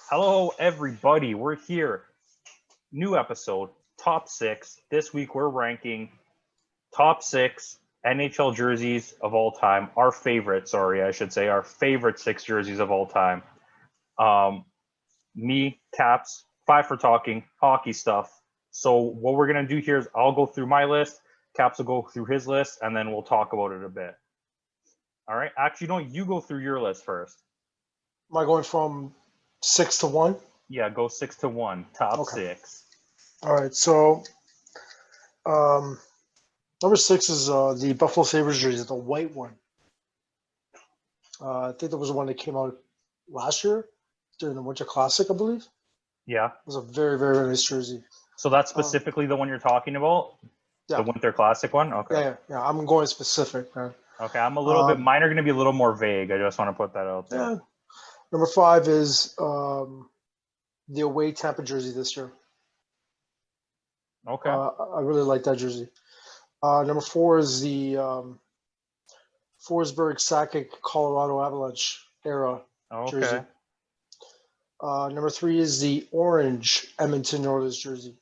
Hello, everybody. We're here. New episode, top six. This week we're ranking top six NHL jerseys of all time. Our favorite, sorry, I should say, our favorite six jerseys of all time. Um, Me, Caps, five for talking hockey stuff. So what we're gonna do here is I'll go through my list. Caps will go through his list, and then we'll talk about it a bit. All right. Actually, don't you go through your list first? Am I going from 6 to 1? Yeah, go 6-1. Top Okay. six. All right. So um, number six is the Buffalo Sabres jersey, the white one. I think that was the one that came out last year during the Winter Classic, I believe. Yeah. It was a very, very, very nice jersey. So that's specifically the one you're talking about? Yeah. The Winter Classic one? Okay. Yeah. I'm going specific, man. Okay, I'm a little bit, mine are going to be a little more vague. I just want to put that out there. Yeah. Number five is the away Tampa jersey this year. Okay. I really like that jersey. Number four is the Forsberg, Sakic, Colorado Avalanche era jersey. Okay. Number three is the orange Edmonton Oilers jersey.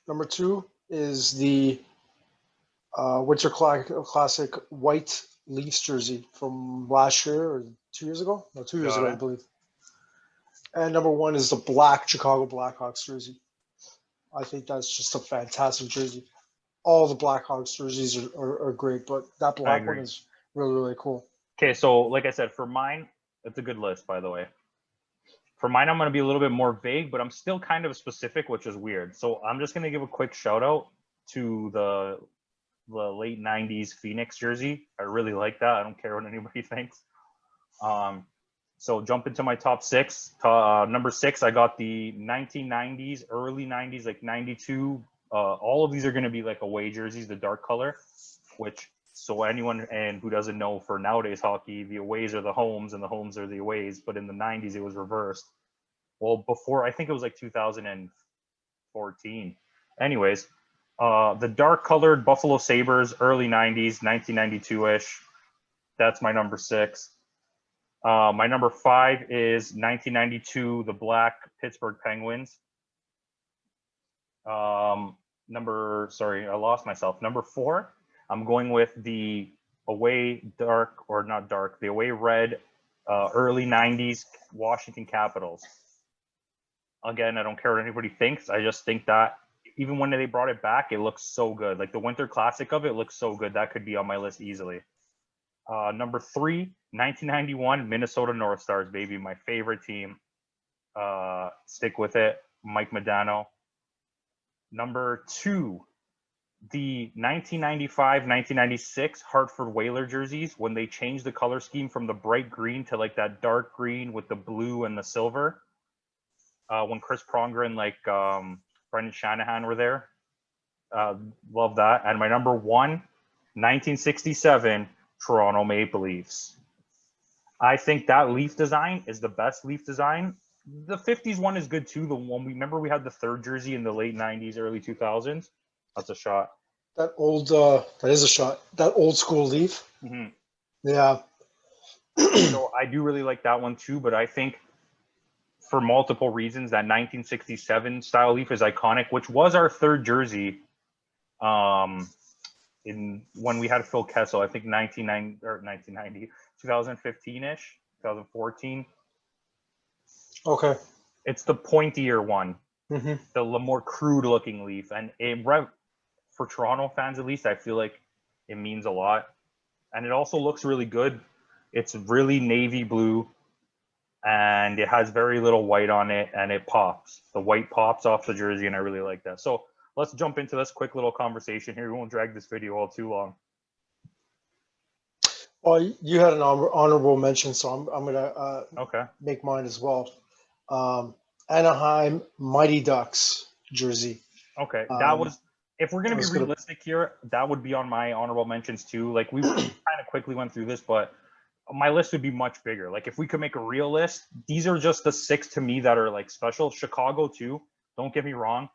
Number two is the Winter Classic white Leafs jersey from last year or 2 years ago. No, 2 years Got ago, it. I believe. And number one is the black Chicago Blackhawks jersey. I think that's just a fantastic jersey. All the Blackhawks jerseys are great, but that black one agree. is really, really cool. Okay, so like I said, for mine, it's a good list, by the way. For mine, I'm going to be a little bit more vague, but I'm still kind of specific, which is weird. So I'm just going to give a quick shout out to the late 90s Phoenix jersey. I really like that. I don't care what anybody thinks. So jump into my top six. Number six, I got the 1990s, early 90s, like 92. All of these are going to be like away jerseys, the dark color, which, so anyone who doesn't know, for nowadays hockey, the aways are the homes and the homes are the aways. But in the 90s, it was reversed. Well, before, I think it was like 2014. Anyways, the dark colored Buffalo Sabres, early 90s, 1992-ish. That's my number six. My number five is 1992, the black Pittsburgh Penguins. Sorry, I lost myself. Number four, I'm going with the away dark, or not dark, the away red, early 90s Washington Capitals. Again, I don't care what anybody thinks. I just think that even when they brought it back, it looks so good. Like the Winter Classic of it looks so good. That could be on my list easily. Number three, 1991 Minnesota North Stars, baby, my favorite team. Stick with it, Mike Modano. Number two, the 1995-1996 Hartford Whaler jerseys, when they changed the color scheme from the bright green to like that dark green with the blue and the silver. When Chris Pronger and like Brendan Shanahan were there. Love that. And my number one, 1967 Toronto Maple Leafs. I think that Leaf design is the best Leaf design. The 50s one is good too. The one we had the third jersey in the late 90s, early 2000s. That's a shot. That is a shot. That old school Leaf. Mm-hmm. Yeah. So I do really like that one too, but I think for multiple reasons that 1967 style Leaf is iconic, which was our third jersey in when we had Phil Kessel, I think 1990, 2015-ish, 2014. Okay. It's the pointier one, Mm-hmm. the more crude looking Leaf. And for Toronto fans, at least, I feel like it means a lot. And it also looks really good. It's really navy blue, and it has very little white on it, and it pops. The white pops off the jersey, and I really like that. So let's jump into this quick little conversation here. We won't drag this video all too long. Well, you had an honorable mention, so I'm gonna Okay. make mine as well. Anaheim Mighty Ducks jersey. Okay. That was, if we're going to be realistic here, that would be on my honorable mentions too. Like we kind of quickly went through this, but my list would be much bigger. Like if we could make a real list, these are just the six to me that are like special. Chicago too. Don't get me wrong.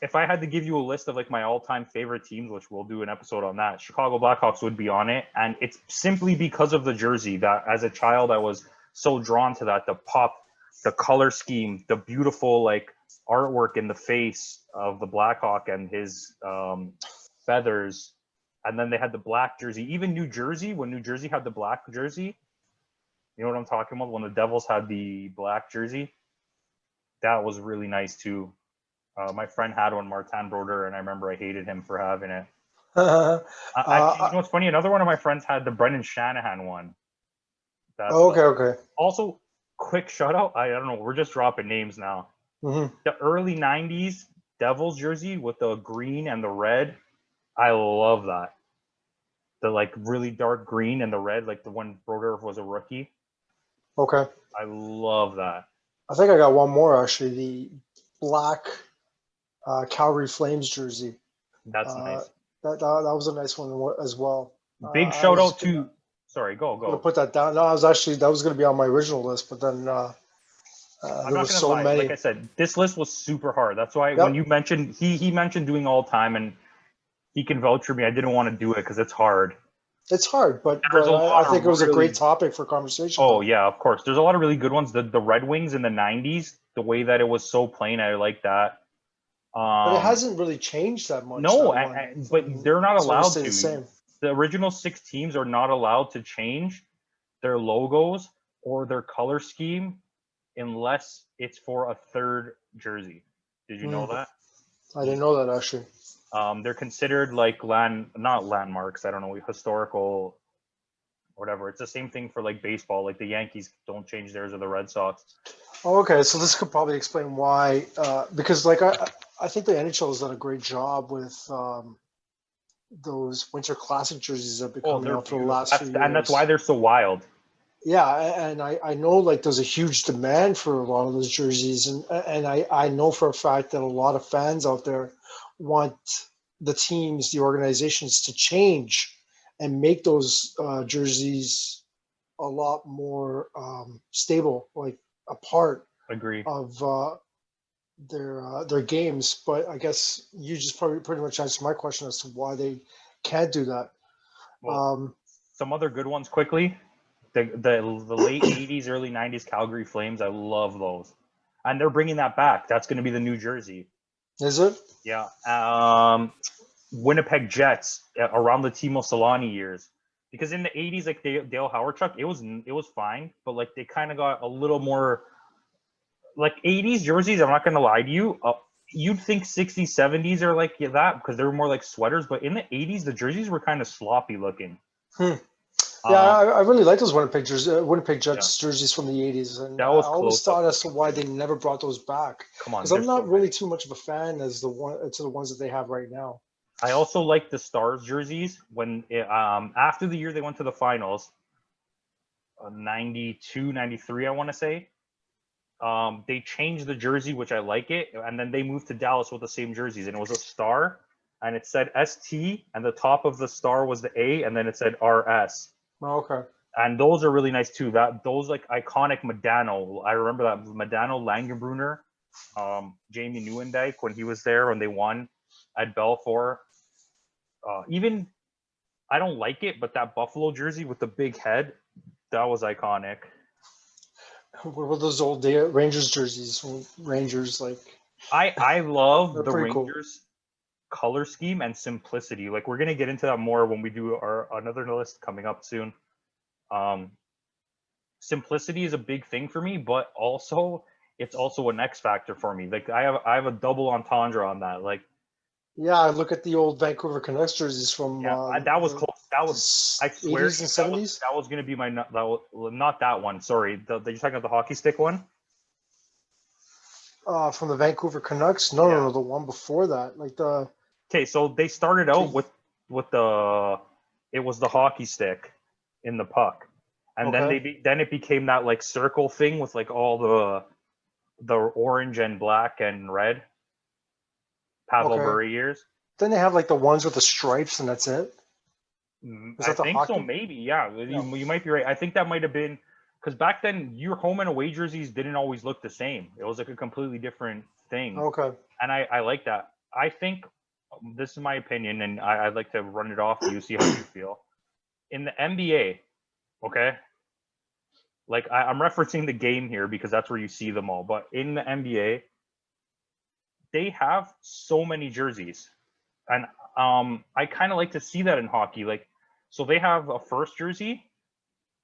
if I had to give you a list of like my all-time favorite teams, which we'll do an episode on that, Chicago Blackhawks would be on it, and it's simply because of the jersey that as a child I was so drawn to that. The pop, the color scheme, the beautiful like artwork in the face of the Blackhawk and his feathers, and then they had the black jersey. Even New Jersey, when New Jersey had the black jersey, you know what I'm talking about? When the Devils had the black jersey, that was really nice too. My friend had one, Martin Broder, and I remember I hated him for having it. Actually, you know what's funny? Another one of my friends had the Brendan Shanahan one. That's okay. Also, quick shout out. I don't know. We're just dropping names now. Mm-hmm. The early '90s Devils jersey with the green and the red. I love that. The like really dark green and the red, like the one Broder was a rookie. Okay. I love that. I think I got one more actually. The black Calgary Flames jersey. That's nice. That was a nice one as well. Big shout out to. Sorry, go. I'm gonna put that down. No, that was gonna be on my original list, but then I'm there not was gonna so lie. many. Like I said, this list was super hard. That's why when you mentioned he mentioned doing all time, and he can vouch for me. I didn't want to do it because it's hard. It's hard, but I think it was a great topic for conversation. Oh yeah, of course. There's a lot of really good ones. The Red Wings in the '90s, the way that it was so plain, I like that. But it hasn't really changed that much. No, but they're not allowed to. The same. The original 6 teams are not allowed to change their logos or their color scheme unless it's for a third jersey. Did you know that? I didn't know that actually. They're considered like not landmarks. I don't know, historical, whatever. It's the same thing for like baseball. Like the Yankees don't change theirs or the Red Sox. Oh, okay, so this could probably explain why. Because like I think the NHL has done a great job with those Winter Classic jerseys that have been coming out for the last few years. And that's why they're so wild. Yeah, and I know like there's a huge demand for a lot of those jerseys, and I know for a fact that a lot of fans out there want the teams, the organizations to change and make those jerseys a lot more stable, like a part of their games. But I guess you just probably pretty much answered my question as to why they can't do that. Well, some other good ones quickly. The late 80s, early 90s Calgary Flames, I love those. And they're bringing that back. That's going to be the new jersey. Is it? Yeah. Winnipeg Jets around the Timo Solani years. Because in the 80s, like Dale Hawerchuk, it was fine. But like they kind of got a little more... Like 80s jerseys, I'm not going to lie to you. You'd think 60s, 70s are like that because they were more like sweaters. But in the 80s, the jerseys were kind of sloppy looking. Yeah, I really like those Winnipeg Jets jerseys from the 80s, and that was I always thought as to why they never brought those back. Come on, because I'm not really too much of a fan as the ones that they have right now. I also like the Stars jerseys when after the year they went to the finals, 92, 93, I want to say. They changed the jersey, which I like it, and then they moved to Dallas with the same jerseys, and it was a star, and it said ST, and the top of the star was the A, and then it said RS. Oh, okay. And those are really nice too. Those like iconic Modano. I remember that Modano Langenbrunner, Jamie Nieuwendyk when he was there when they won at Belfort. Even I don't like it, but that Buffalo jersey with the big head, that was iconic. What about those old Rangers jerseys? Rangers like I love the Rangers color scheme and simplicity. Like we're gonna get into that more when we do another list coming up soon. Simplicity is a big thing for me, but also it's also an X factor for me. Like I have a double entendre on that. Like yeah, I look at the old Vancouver Canucks jerseys from that was close. That was I swear 80s and 70s. That was gonna be my not that one. Sorry, you're talking about the hockey stick one. From the Vancouver Canucks? No, the one before that, like the. Okay, so they started out with it was the hockey stick in the puck, and then it became that like circle thing with like all the orange and black and red. Pavel Bure years. Then they have like the ones with the stripes, and that's it. I think so, maybe. Yeah, you might be right. I think that might have been because back then your home and away jerseys didn't always look the same. It was like a completely different thing. Okay. And I like that. I think this is my opinion, and I'd like to run it off you, see how you feel. In the NBA, okay, like I'm referencing the game here because that's where you see them all. But in the NBA, they have so many jerseys, and I kind of like to see that in hockey. Like, so they have a first jersey,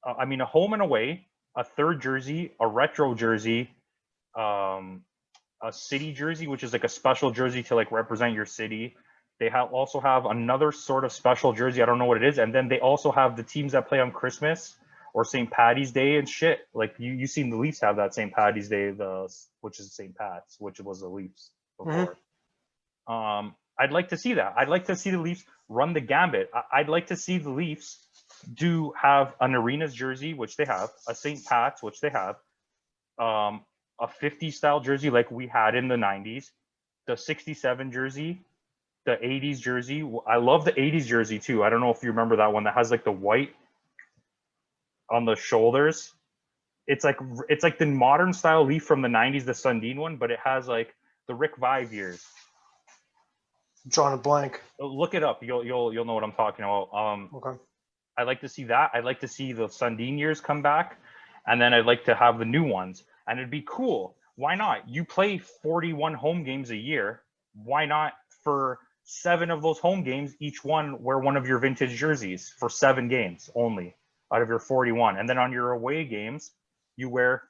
a home and away, a third jersey, a retro jersey, a city jersey, which is like a special jersey to like represent your city. They also have another sort of special jersey. I don't know what it is. And then they also have the teams that play on Christmas or St. Patty's Day and shit. Like you seen the Leafs have that St. Patty's Day, which is St. Pat's, which was the Leafs before. I'd like to see that. I'd like to see the Leafs run the gambit. I'd like to see the Leafs have an Arenas jersey, which they have, a St. Pat's, which they have, a 50 style jersey like we had in the 90s, the 67 jersey, the 80s jersey. I love the 80s jersey too. I don't know if you remember that one that has like the white on the shoulders. It's like the modern style Leaf from the 90s, the Sundin one, but it has like the Rick Vive years. Drawing a blank. Look it up. You'll know what I'm talking about. Okay. I'd like to see that. I'd like to see the Sundin years come back, and then I'd like to have the new ones. And it'd be cool. Why not? You play 41 home games a year. Why not for 7 of those home games, each one wear one of your vintage jerseys for 7 games only out of your 41. And then on your away games, you wear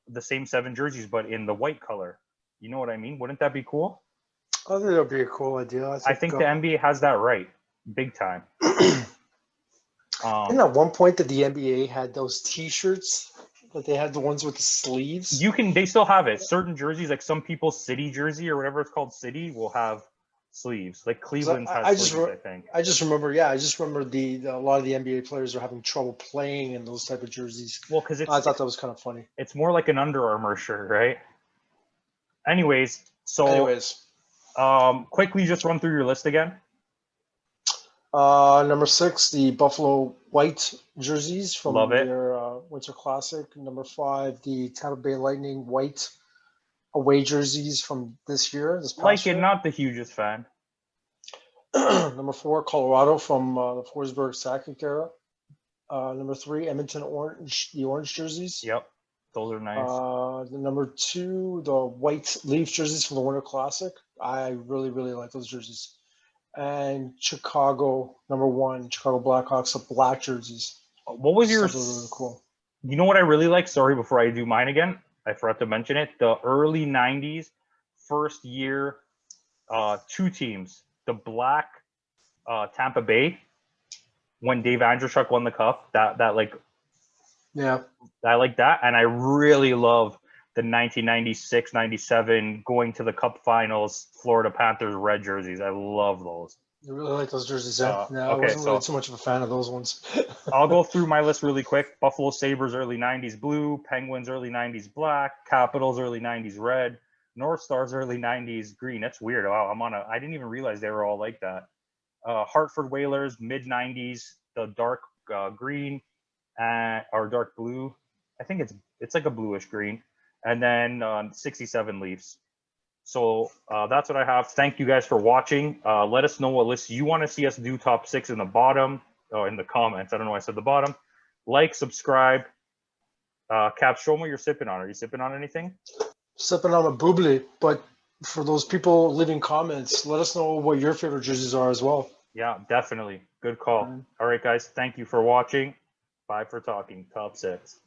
the same 7 jerseys, but in the white color. You know what I mean? Wouldn't that be cool? I think that'd be a cool idea. I think the NBA has that right, big time. And at one point that the NBA had those T-shirts, like they had the ones with the sleeves. They still have it. Certain jerseys, like some people's city jersey or whatever it's called, city will have sleeves. Like Cleveland's has sleeves, I think. I just remember a lot of the NBA players are having trouble playing in those type of jerseys. Well, because I thought that was kind of funny. It's more like an Under Armour shirt, right? Anyways, quickly just run through your list again. Number 6, the Buffalo White jerseys from their Winter Classic. Number 5, the Tampa Bay Lightning white away jerseys from this past year. Not the hugest fan. Number 4, Colorado from the Forsberg Sakic era. Number 3, Edmonton the orange jerseys. Yep, those are nice. The number 2, the white Leaf jerseys from the Winter Classic. I really, really like those jerseys. And Chicago, number 1, Chicago Blackhawks, the black jerseys. What was your? Really cool. You know what I really like? Sorry, before I do mine again, I forgot to mention it. The early '90s, first year, 2 teams. The black Tampa Bay, when Dave Andreychuk won the cup. Yeah. I like that, and I really love the 1996-97 going to the Cup Finals Florida Panthers red jerseys. I love those. You really like those jerseys, yeah? No, okay, I wasn't really too much of a fan of those ones. I'll go through my list really quick. Buffalo Sabres early 90s blue, Penguins early 90s black, Capitals early 90s red, North Stars early 90s green. That's weird. Wow, I didn't even realize they were all like that. Hartford Whalers mid 90s, the dark green or dark blue. I think it's like a bluish green. And then 67 Leafs. So that's what I have. Thank you guys for watching. Let us know what lists you want to see us do top 6 in the bottom, or in the comments. I don't know why I said the bottom. Like, subscribe. Cap, show me what you're sipping on. Are you sipping on anything? Sipping on a bubbly, but for those people leaving comments, let us know what your favorite jerseys are as well. Yeah, definitely. Good call. All right, guys. Thank you for watching. Bye for talking top 6.